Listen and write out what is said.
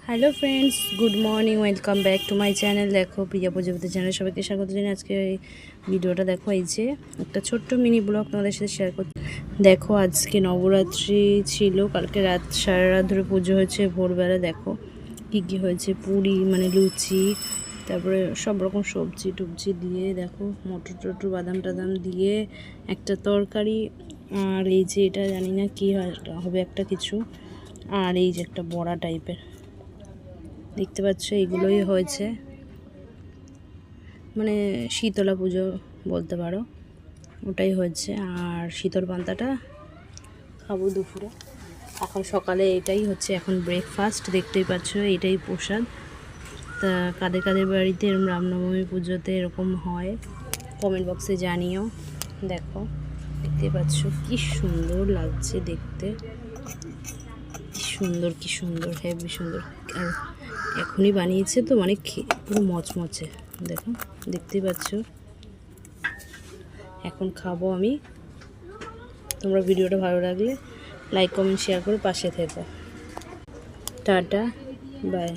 Hello friends, good morning, welcome back to my channel. দেখো, প্রিয়া প্রজাপতি channel সবাইকে স্বাগত জানাই। আজকে এই ভিডিওটা দেখো, এই যে একটা ছোট্ট মিনি ব্লগ তোমাদের সাথে শেয়ার করছি। দেখো, আজকে নবরাত্রি ছিল, কালকে রাত সারা রাত ধরে পুজো হয়েছে। ভোরবেলা দেখো কী কী হয়েছে, পুরি মানে লুচি, তারপরে সব রকম সবজি টুবজি দিয়ে, দেখো মটর টটর বাদাম টাদাম দিয়ে একটা তরকারি, আর এই যে এটা জানি না কী হবে একটা কিছু, আর এই যে একটা বড়া টাইপের দেখতে পাচ্ছ, এইগুলোই হয়েছে। মানে শীতলা পুজো বলতে পারো, ওটাই হয়েছে। আর শীতল পান্তাটা খাবো দুপুরে। এখন সকালে এটাই হচ্ছে এখন ব্রেকফাস্ট, দেখতেই পাচ্ছ, এটাই প্রসাদ। তা কাদের কাদের বাড়িতে এরকম রামনবমী পুজোতে এরকম হয় কমেন্ট বক্সে জানিও। দেখো, দেখতে পাচ্ছ কি সুন্দর লাগছে দেখতে, কি সুন্দর হেভি সুন্দর। আর এখনই বানিয়েছে তো, মানে পুরো মচমচে, দেখো দেখতেই পাচ্ছ। এখন খাবো আমি। তোমরা ভিডিওটা ভালো লাগলে লাইক কমেন্ট শেয়ার করে পাশে থেকো। Tata, by.